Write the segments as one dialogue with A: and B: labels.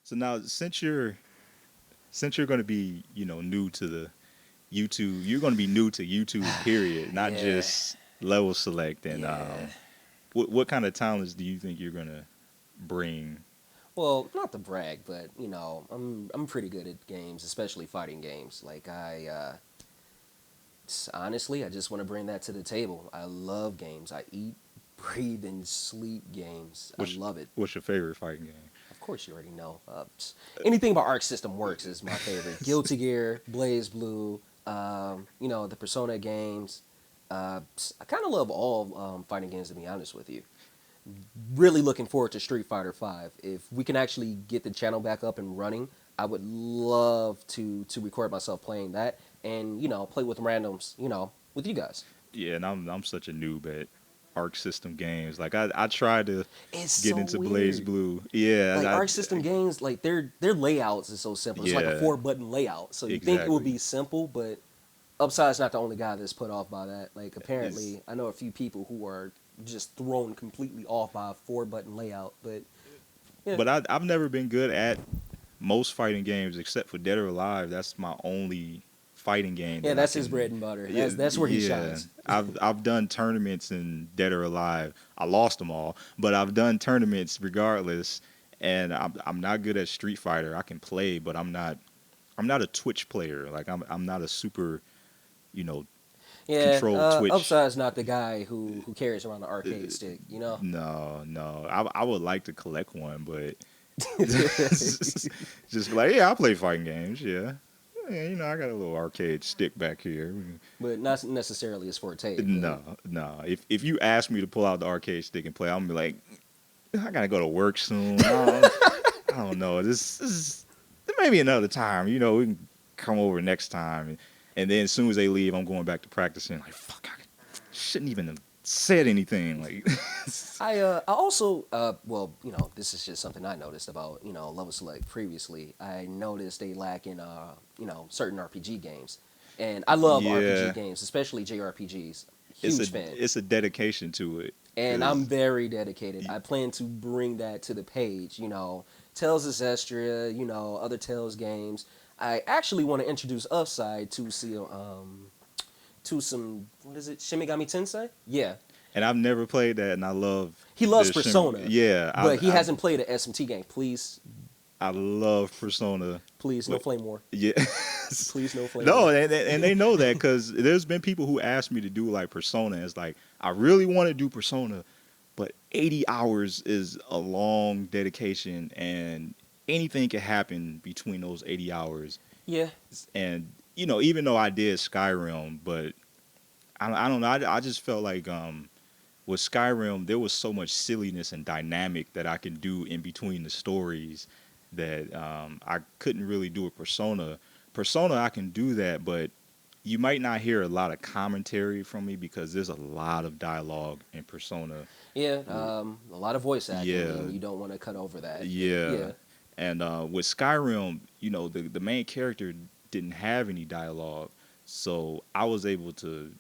A: So now, since you're going to be, new to the YouTube, you're going to be new to YouTube, period, not
B: Yeah,
A: just level select. And
B: yeah.
A: what kind of talents do you think you're going to bring?
B: Well, not to brag, but I'm pretty good at games, especially fighting games. Honestly, I just want to bring that to the table. I love games. I eat, breathe, and sleep games. I
A: What's
B: love it.
A: what's your favorite fighting game?
B: Of course, you already know. Anything about Arc System Works is my favorite. Guilty Gear, Blaze Blue, the Persona games. I kind of love all fighting games, to be honest with you. Really looking forward to Street Fighter Five. If we can actually get the channel back up and running, I would love to record myself playing that and play with randoms. With you guys.
A: Yeah, and I'm such a noob at Arc System games. Like I tried to
B: It's
A: get
B: so
A: into Blaze
B: weird.
A: Blue. Yeah,
B: Like Arc System games, like their layouts is so simple. It's like a
A: yeah,
B: 4 button layout. So you think it would
A: exactly.
B: be simple, but Upside's not the only guy that's put off by that. Like
A: It's
B: apparently, I know a few people who are just thrown completely off by a 4 button layout. But yeah,
A: but I've never been good at most fighting games except for Dead or Alive. That's my only fighting game
B: yeah,
A: that I
B: that's his
A: can.
B: bread and butter.
A: Yeah,
B: That's where he
A: yeah.
B: shines.
A: I've done tournaments in Dead or Alive. I lost them all, but I've done tournaments regardless. And I'm not good at Street Fighter. I can play, but I'm not a Twitch player. Like I'm not a super you know
B: Yeah,
A: control Twitch.
B: Upside's not the guy who carries around the arcade stick. You know.
A: No, no. I would like to collect one, but just like, yeah, I play fighting games. Yeah. Yeah, I got a little arcade stick back here.
B: But not necessarily his forte. But
A: No, no. If you ask me to pull out the arcade stick and play, I'm gonna be like, I gotta go to work soon. I don't know. This maybe another time. We can come over next time. And then as soon as they leave, I'm going back to practicing. Like, fuck, I shouldn't even have said anything. Like,
B: I also well this is just something I noticed about Level Select previously. I noticed they lack in certain RPG games, and I love RPG
A: yeah,
B: games, especially JRPGs.
A: it's a
B: Huge fan,
A: it's a dedication to it.
B: and I'm
A: Cause
B: very dedicated. I plan to bring that to the page. Tales of Zestria, other Tales games. I actually want to introduce Upside to some what is it, Shimigami Tensei? Yeah,
A: and I've never played that, and I love
B: he loves
A: the
B: Persona,
A: yeah,
B: but he hasn't played an SMT game. Please,
A: I love Persona.
B: please, no
A: But
B: Flame War.
A: yeah,
B: Please, no Flame
A: no,
B: War.
A: and they know that because there's been people who asked me to do like Persona. It's like I really want to do Persona, but 80 hours is a long dedication, and anything can happen between those 80 hours.
B: Yeah,
A: And even though I did Skyrim, but I don't know. I just felt like with Skyrim, there was so much silliness and dynamic that I can do in between the stories that I couldn't really do with Persona. Persona, I can do that, but you might not hear a lot of commentary from me because there's a lot of dialogue in Persona.
B: yeah. A lot of voice acting,
A: Yeah,
B: and you don't want to cut over that. But
A: yeah.
B: yeah,
A: And with Skyrim, the main character didn't have any dialogue, so I was able to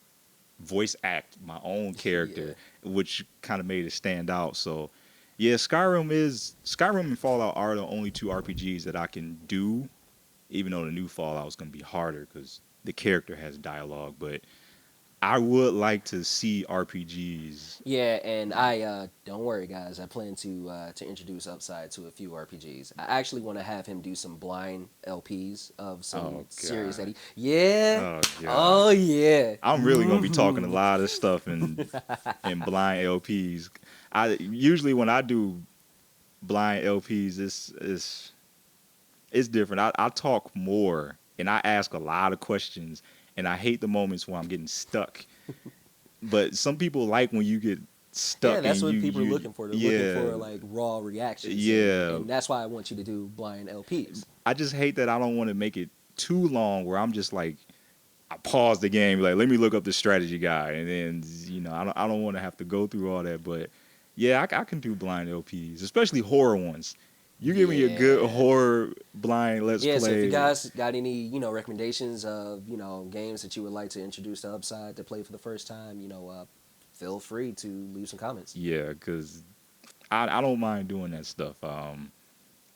A: voice act my own
B: yeah,
A: character, which kind of made it stand out. So, yeah, Skyrim and Fallout are the only two RPGs that I can do, even though the new Fallout is going to be harder because the character has dialogue. But I would like to see RPGs.
B: yeah. And I don't worry, guys. I plan to introduce Upside to a few RPGs. I actually want to have him do some blind LPs of some
A: Oh
B: series that
A: God,
B: he. Yeah.
A: oh God,
B: Oh yeah.
A: I'm really gonna be talking a
B: Mhm.
A: lot of stuff in blind LPs. I usually when I do blind LPs, it's different. I talk more and I ask a lot of questions, and I hate the moments where I'm getting stuck. But some people like when you get
B: Yeah,
A: stuck and
B: that's what people are
A: you
B: looking for. They're looking
A: yeah,
B: for like raw reactions, and
A: yeah.
B: and that's why I want you to do blind LPs.
A: I just hate that I don't want to make it too long where I'm just like I pause the game like let me look up the strategy guy, and then I don't want to have to go through all that. But yeah, I can do blind LPs, especially horror ones. You give me a good
B: Yeah.
A: horror blind let's
B: Yeah, so if you
A: play.
B: guys got any, recommendations of, games that you would like to introduce to Upside to play for the first time, feel free to leave some comments.
A: Yeah, because I don't mind doing that stuff.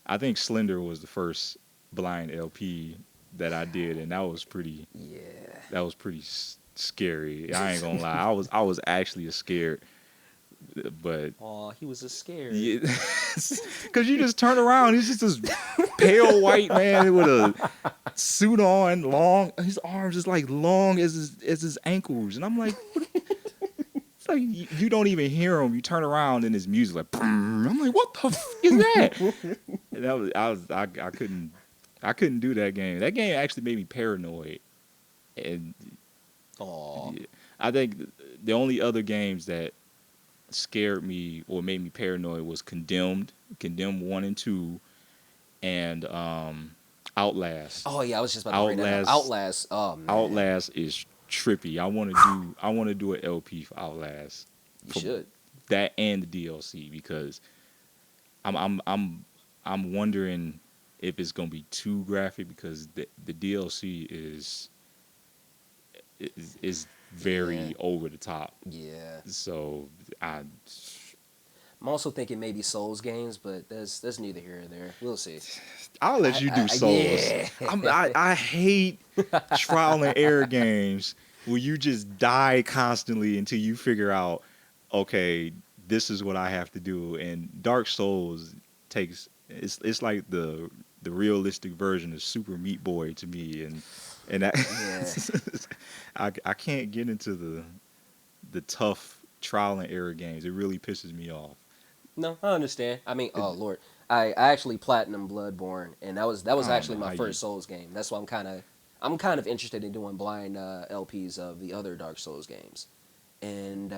A: I think Slender was the first blind LP that I did, and
B: Yeah.
A: that was pretty scary. I ain't gonna lie, I was actually scared, but
B: Oh, he was just scared.
A: yeah, because you just turn around, he's just this pale white man with a suit on, long. His arms is like long as his ankles, and I'm like, what? It's like you don't even hear him. You turn around and his music like, I'm like, what the is that? And that was I couldn't do that game. That game actually made me paranoid, and
B: Oh,
A: yeah, I think the only other games that scared me or made me paranoid was Condemned 1 and 2, and Outlast.
B: oh yeah. I was just about to bring that up.
A: Outlast
B: Outlast. Oh man,
A: Outlast is trippy. I want to do an LP for Outlast
B: you
A: for
B: should.
A: that and the DLC because I'm I'm I'm I'm wondering if it's gonna be too graphic because the DLC is
B: Yeah,
A: very over the top.
B: yeah.
A: So I
B: I'm also thinking maybe Souls games, but that's neither here nor there. We'll see.
A: I'll let you do Souls.
B: Yeah.
A: I hate trial and error games where you just die constantly until you figure out, okay, this is what I have to do. And Dark Souls takes it's like the realistic version of Super Meat Boy to me, and
B: Yeah.
A: that I can't get into the tough trial and error games. It really pisses me off.
B: No, I understand. I mean,
A: It,
B: oh Lord, I actually platinum Bloodborne, and that was
A: I don't
B: actually
A: know
B: my
A: how you.
B: first Souls game. That's why I'm kind of interested in doing blind LPs of the other Dark Souls games, and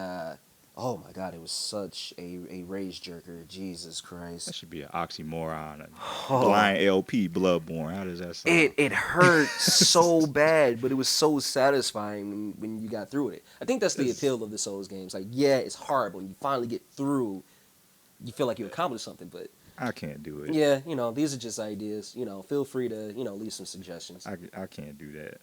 B: oh my God, it was such a rage jerker. Jesus
A: That
B: Christ.
A: should be an oxymoron. A
B: Oh,
A: blind LP Bloodborne. How does that
B: it
A: sound?
B: it hurt so bad, but it was so satisfying when you got through it. I think that's the
A: It's,
B: appeal of the Souls games. Like, yeah, it's hard, but when you finally get through, you feel like you accomplished something. But
A: I can't do it.
B: yeah, these are just ideas. Feel free to leave some suggestions.
A: I can't do that.